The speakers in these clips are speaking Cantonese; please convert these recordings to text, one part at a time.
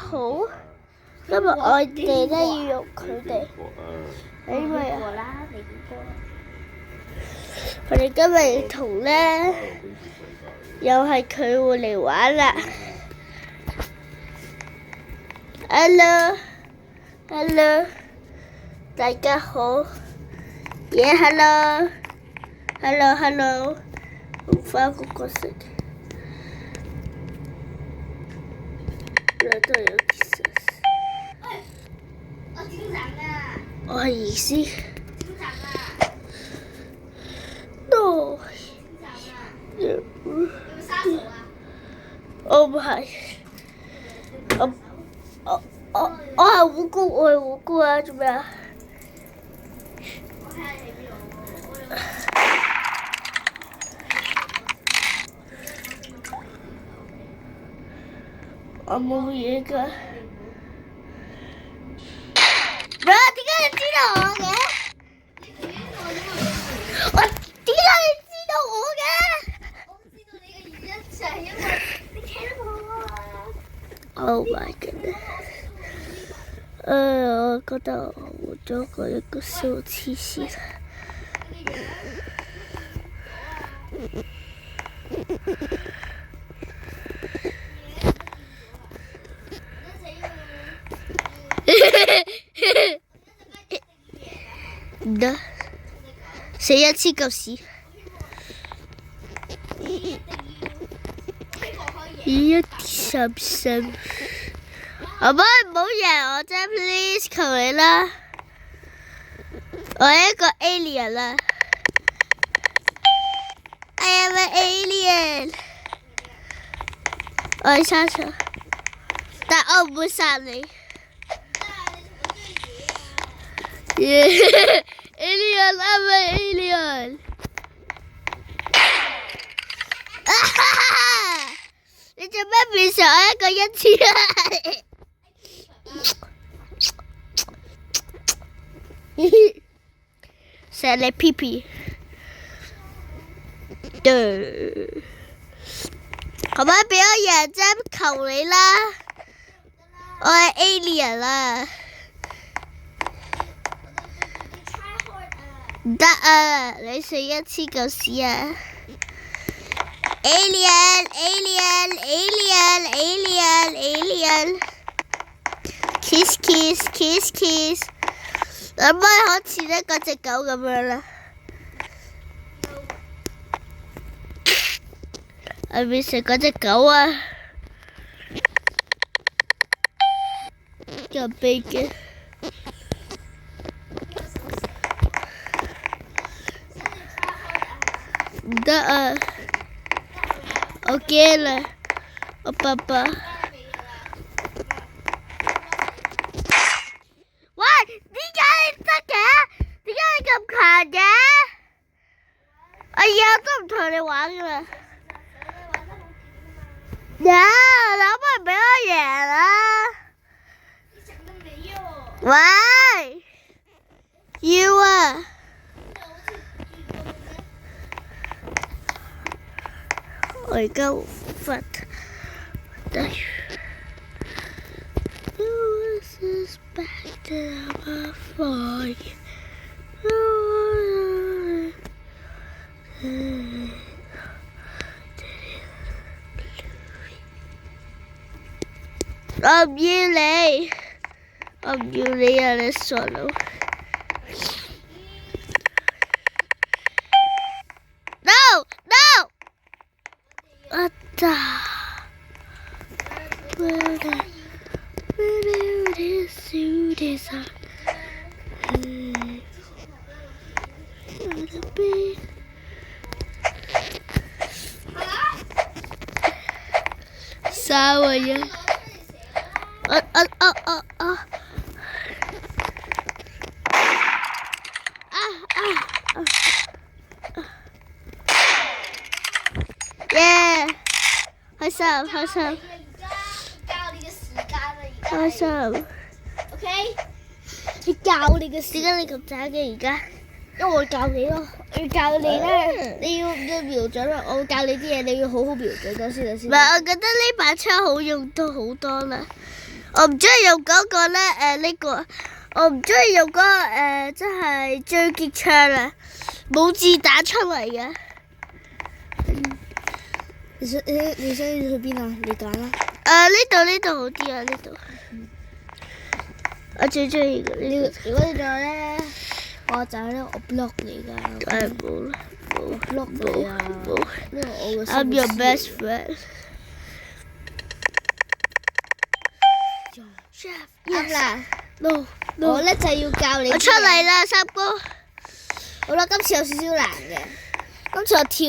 好，因為我哋咧要用佢哋，因為我哋今日同咧又係佢會嚟玩啦。Hello，大家好。Hello，用翻個角色。都有啲事。我點整啊？我係意思。點整啊 ？No。點整啊？要生熟啊？我唔係。我係烏龜啊！做咩啊？我冇嘢㗎。點解你知道我嘅？點解你知道我嘅？我唔知道你嘅原因就係因為你聽我啊。Oh my goodness！我覺得我活咗個一個小黐線。唔得，死一次夠屎。1.3阿媽唔好贏我啫 ，please 求你啦！我係一個 alien 啦 ，I am an alien。我係沙場，但我唔會殺你。Alien，I'm an alien。你做咩變成我一個一次啊？成你屁屁，好唔好俾我贏啫？求你啦！我係 alien 啦，唔得啊！你死一次夠屎啊 ！Alien，kiss，可唔可以好似呢嗰隻狗咁樣啦？我變成嗰隻狗啊！咁悲嘅，唔得啊！我驚啦，我爸爸。喂，點解你得嘅？點解你咁強嘅？我以後都唔同你玩噶啦。可唔可以俾我贏啦？喂，要啊！我而家無法得。我唔要你，我唔要你啊！你傻佬。No！ 啊咋？啥玩意？耶！開心。開心。OK， 你教你嘅時間你咁渣嘅而家，因為我教你咯，我要教你咧，你要瞄準啦，我教你啲嘢，你要好好瞄準咗先。唔係，我覺得呢把槍好用到好多啦。我唔中意用嗰個咧，呢個我唔中意用嗰個即係狙擊槍啊，冇子彈出嚟嘅。你想要去邊啊？你揀啦。呢度好啲啊！呢度。我最中意呢個。如果你仲有咧，我就係呢個 block 嚟㗎。冇啦，冇 block 嚟啊！冇。呢個我嘅。I'm your best friend。啱啦。No，我咧就要教你。我出嚟啦，三哥。好啦，今次有少少難嘅。今次我跳，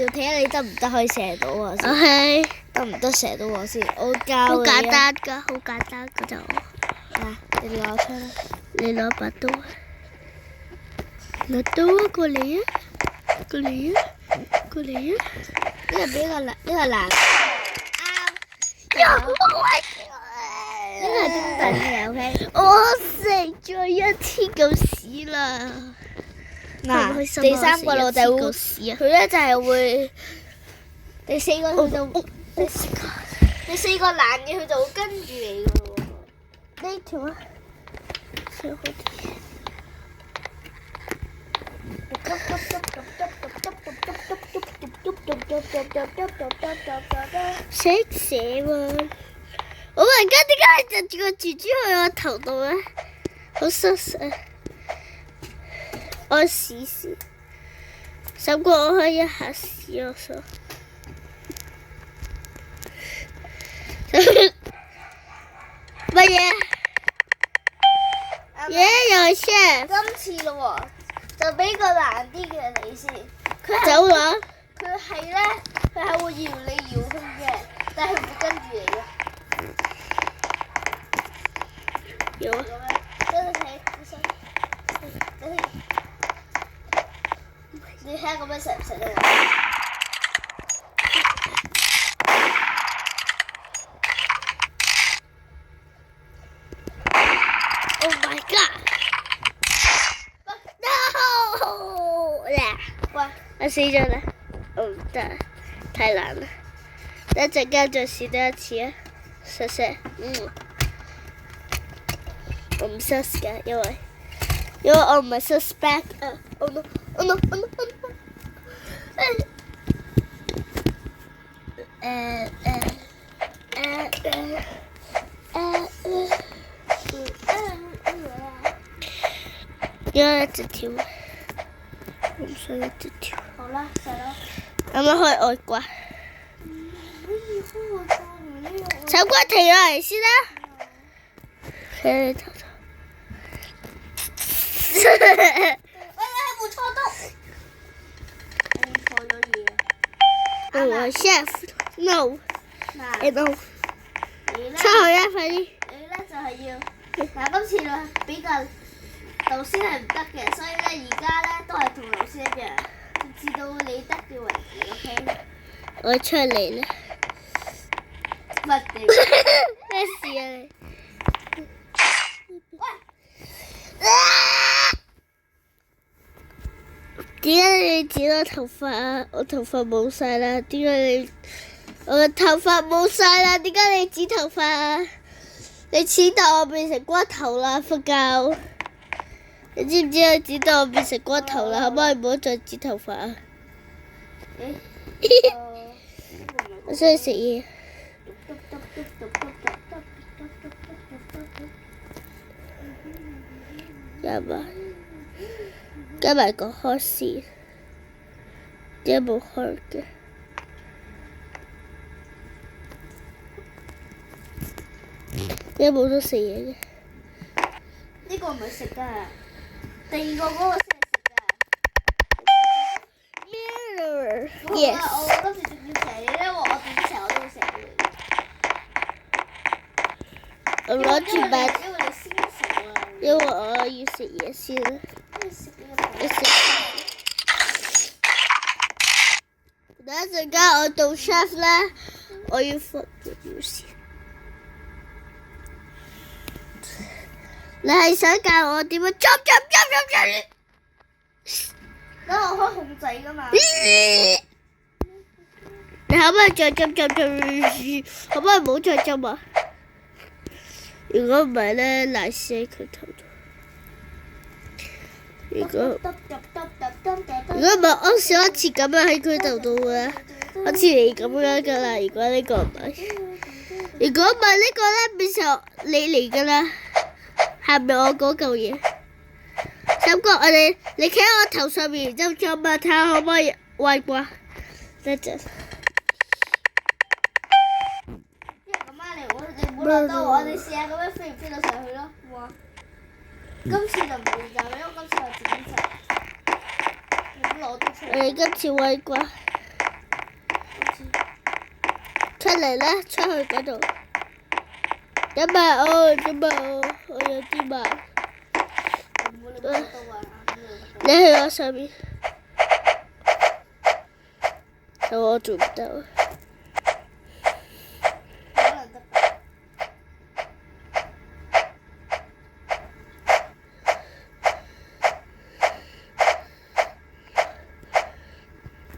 睇下你得唔得可以射到我先。OK。得唔得射到我先？我教你。好簡單㗎，好簡單㗎就。嗱，你攞槍啦。你攞把刀。攞刀啊！過嚟啊！過嚟啊！過嚟啊！呢個比較難，呢個難。啱。呢個係中等嘅 ，OK。我食咗1千嚿屎啦！嗱，第三個路就會，佢咧就係會，第四個佢就，第四個難嘅佢就會跟住你噶咯喎。呢條啊，最好啲。識寫喎！我而家點解就個蜘蛛去我頭度咧？好濕啊！我試試，三哥我可以一下試我數。乜嘢？又 chef。今次咯喎，就俾個難啲嘅你先。佢走啦！佢係咧，佢係會搖嚟搖去嘅，但係佢唔會跟住你嘅。有啊。等陣睇，你睇下咁樣食唔食得？ Oh my god! No! 喂，我死咗啦！我唔得，太難啦！一陣間再試多一次啊！謝謝。我唔 sus 㗎，因為我唔係 suspect 啊！Oh no! Oh no! Oh no! Oh no! 一直跳，我唔想一直跳。好啦，食啦。啱啱開外掛。手骨停落嚟先啦。喺你頭頭。喂，你係冇錯到。我錯咗嘢。我 chef，no，嗱， no，你咧？出去啊！快啲。你咧就係要嗱，今次咧比較頭先係唔得嘅，所以咧而家咧都係同頭先一樣，直至到你得嘅為止 ，OK？我出嚟啦。乜嘢？咩事啊你？喂！點解你剪我頭髮啊？我頭髮冇晒啦！點解你我嘅頭髮冇晒啦？點解你剪頭髮啊？你剪到我變成骨頭啦！瞓覺。你知唔知你剪到我變成骨頭啦？可唔可以唔好再剪頭髮啊？我想去食嘢。加埋個開線，點解冇開嘅？點解冇得食嘢嘅？呢個唔係食㗎，第二個嗰個先係食㗎。Yes。我諗住仲要射你咧，我點射我都會射你。我攞住把，因為你先食啊。因為我要食嘢先啦。我食。等一陣間我做 chef 咧，我要瞓咗先。你係想教我點樣捉？等我可以控制㗎嘛。你可唔可以再執？可唔可以唔好再執啊？如果唔係咧，賴死喺佢頭度。如果唔係，我上一次咁樣喺佢頭度嘅，好似你咁樣噶啦。如果呢個唔係，如果唔係呢個咧，變成你嚟噶啦。係咪我嗰嚿嘢？三哥，你企喺我頭上面，然之後再問睇下可唔可以歪瓜？等陣。冇落到我哋試下咁樣飛唔飛到上去咯，哇！今次就唔會就，因為今次我自己就攞到出嚟。我哋今次威瓜，出嚟啦，出去嗰度。咁啊，我有啲慢。你去我上面，我做唔到。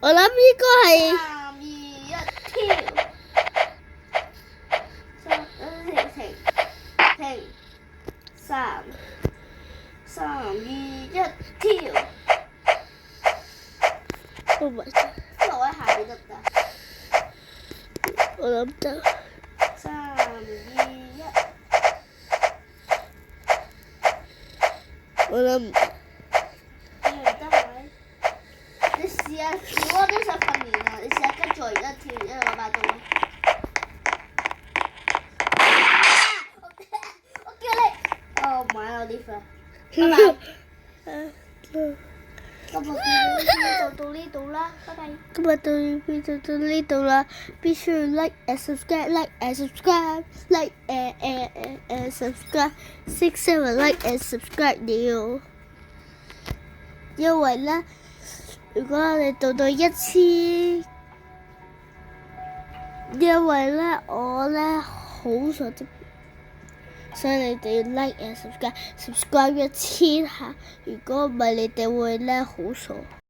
我諗應該係3、2、1，跳！停！3、2、1，跳！Oh my god！落喺下邊得唔得？我諗得。3、2、1，我諗唔得。你試下，我都想訓練啊！你試下跟住我而家跳128度。我叫你。哦，買我啲粉。拜拜。今日就到呢度啦，拜拜。今日就到呢度啦，必須要 like and subscribe，like and subscribe，like and subscribe，6、7 like and subscribe 了。因為咧。如果我哋到1000，因為咧我咧好想直播，所以你哋要 like and subscribe 1000下。如果唔係，你哋會咧好傻。